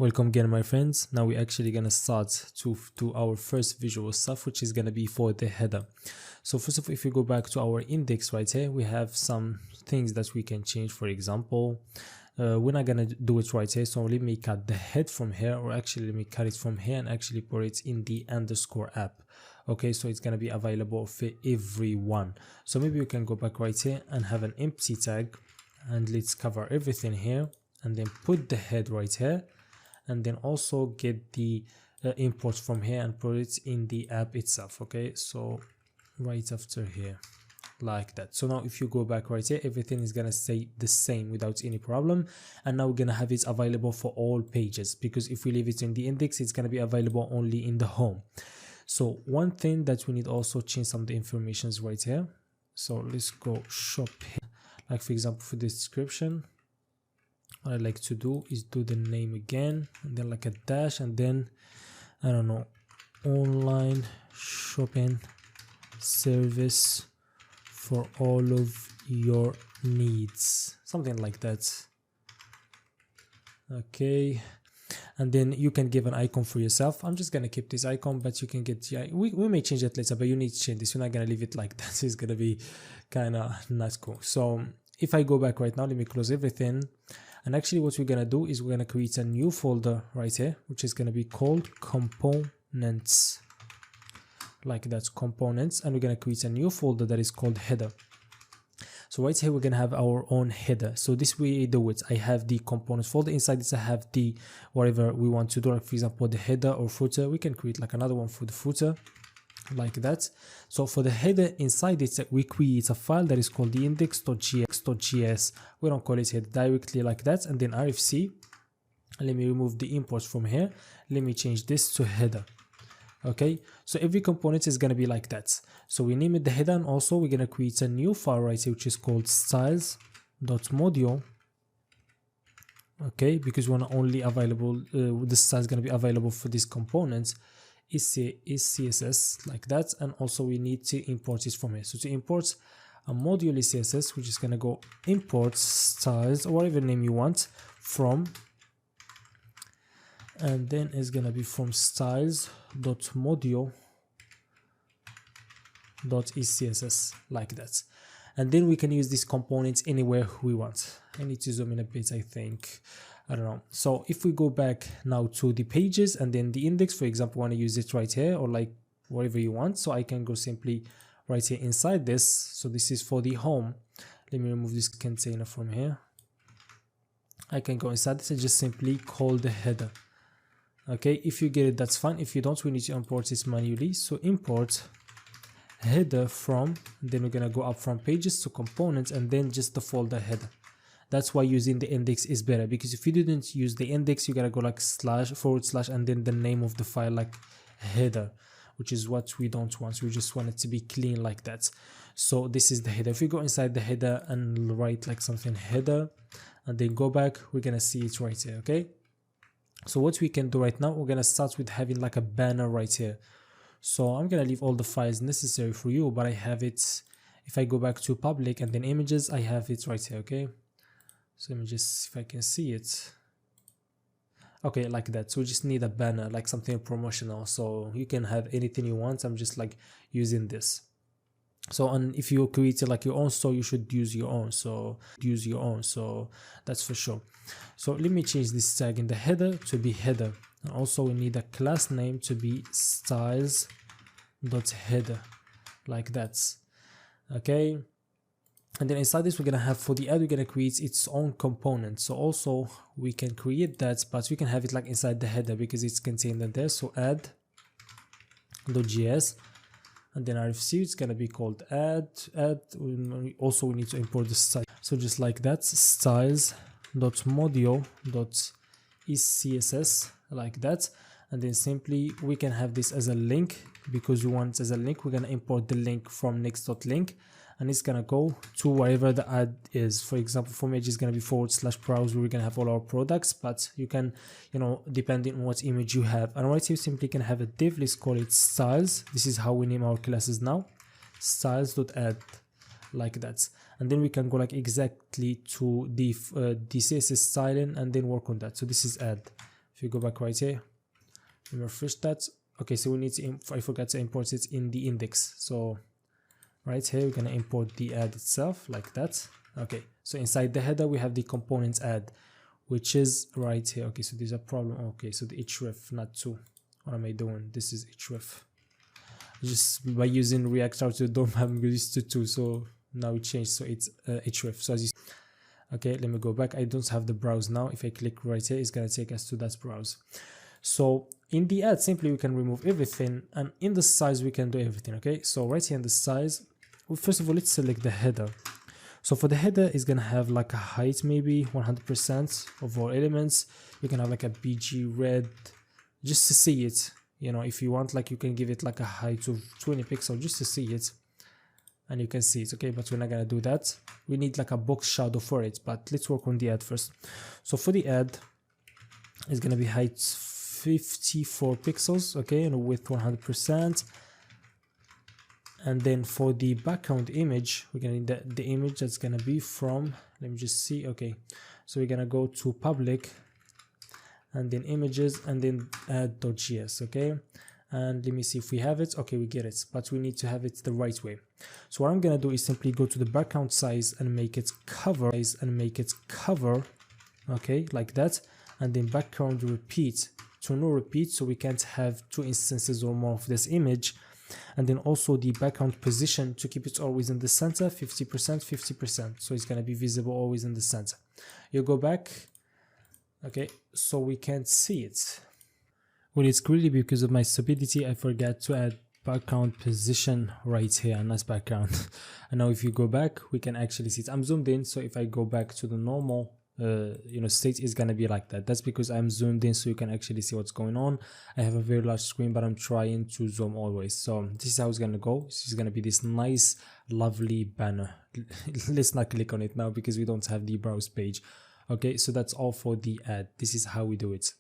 Welcome again, my friends. Now we're actually gonna start to our first visual stuff, which is gonna be for the header. So first of all, if you go back to our index right here, we have some things that we can change. For example, we're not gonna do it right here, so let me cut the head from here, or actually let me cut it from here and actually put it in the underscore app. Okay, so it's gonna be available for everyone. So maybe we can go back right here and have an empty tag, and let's cover everything here, and then put the head right here, and then also get the import from here and put it in the app itself. Okay, so right after here, like that. So now if you go back right here, everything is gonna stay the same without any problem, and now we're gonna have it available for all pages, because if we leave it in the index, it's gonna be available only in the home. So one thing that we need also change some of the informations right here. So let's go shop here. Like for example, for the description, what I like to do is do the name again, and then like a dash, and then I don't know, online shopping service for all of your needs, something like that. Okay, and then you can give an icon for yourself. I'm just gonna keep this icon, but you can get, yeah, we may change it later, but you need to change this. We're not gonna leave it like that. It's gonna be kind of not cool. So if I go back right now, let me close everything. And actually what we're gonna do is we're gonna create a new folder right here, which is gonna be called components, like that, components, and we're gonna create a new folder that is called header. So right here we're gonna have our own header. So this way I do it, I have the components folder. Inside this I have the whatever we want to do, like for example the header or footer. We can create like another one for the footer, like that. So for the header, inside it we create a file that is called the index.js. We don't call it header directly, like that, and then RFC. Let me remove the imports from here. Let me change this to header. Okay, so every component is going to be like that. So we name it the header, and also we're going to create a new file right here, which is called styles.module. Okay, because we're not only available, the style is going to be available for these components, is CSS, like that, and also we need to import it from here. So to import a module is CSS, which is going to go import styles, or whatever name you want, from, and then it's going to be from styles.module.iscss, like that. And then we can use these components anywhere we want. I need to zoom in a bit, I think. I don't know. So if we go back now to the pages and then the index, for example, want to use it right here, or like wherever you want. So I can go simply right here inside this. So this is for the home. Let me remove this container from here. I can go inside this and just simply call the header. Okay, if you get it, that's fine. If you don't, we need to import this manually. So import header from, then we're gonna go up from pages to components, and then just the folder header. That's why using the index is better, because if you didn't use the index, you gotta go like / / and then the name of the file, like header, which is what we don't want. We just want it to be clean, like that. So this is the header. If we go inside the header and write like something header, and then go back, we're gonna see it right here. Okay, so what we can do right now, we're gonna start with having like a banner right here. So I'm gonna leave all the files necessary for you, but I have it. If I go back to public and then images, I have it right here. Okay, so let me just see if I can see it. Okay, like that. So we just need a banner, like something promotional. So you can have anything you want. I'm just like using this. So, and if you create like your own store, you should use your own. So that's for sure. So let me change this tag in the header to be header. And also we need a class name to be styles.header, like that. Okay, and then inside this we're gonna have, for the ad, we're gonna create its own component. So also we can create that, but we can have it like inside the header because it's contained in there. So add.js, and then RFC, it's gonna be called add. Also we need to import the style. So just like that, styles.module.iscss, like that. And then simply we can have this as a link, because we want it as a link. We're gonna import the link from next.link, and it's gonna go to wherever the ad is. For example, for me, it's gonna be / browse, where we're gonna have all our products, but you can, depending on what image you have. And right here, simply can have a div. Let's call it styles. This is how we name our classes now, styles.add, like that. And then we can go like exactly to the CSS styling and then work on that. So this is add. If If you go back right here, let me refresh that. Okay, so we need to, I forgot to import it in the index. So right here, we're going to import the ad itself like that. Okay, so inside the header, we have the components ad, which is right here. Okay, so there's a problem. Okay, so the href, not two. What am I doing? This is href. Just by using React Router DOM, I'm used to two, so now it changed, so it's href. So as you, okay, let me go back. I don't have the browse now. If I click right here, it's gonna take us to that browse. So in the ad, simply we can remove everything, and in the size we can do everything. Okay, so right here in the size, well, first of all, let's select the header. So for the header, it's gonna have like a height, maybe 100% of all elements. You can have like a BG red, just to see it. You know, if you want, like, you can give it like a height of 20 pixels just to see it, and you can see it. Okay, but we're not gonna do that. We need like a box shadow for it, but let's work on the ad first. So for the ad, it's gonna be height 54 pixels, okay, and width 100%. And then for the background image, we're gonna need the image that's gonna be from, let me just see. Okay, so we're gonna go to public, and then images, and then add.js. Okay, and let me see if we have it. Okay, we get it, but we need to have it the right way. So what I'm gonna do is simply go to the background size and make it cover, okay, like that, and then background repeat to no repeat, so we can't have two instances or more of this image. And then also the background position, to keep it always in the center, 50%, so it's gonna be visible always in the center. You go back. Okay, so we can't see it. Well, it's clearly because of my stupidity, I forgot to add background position right here, not background. And now if you go back, we can actually see it. I'm zoomed in, so if I go back to the normal state, is gonna be like that. That's because I'm zoomed in, so you can actually see what's going on. I have a very large screen, but I'm trying to zoom always. So this is how it's gonna go. This is gonna be this nice, lovely banner. Let's not click on it now because we don't have the browse page. Okay, so that's all for the ad. This is how we do it.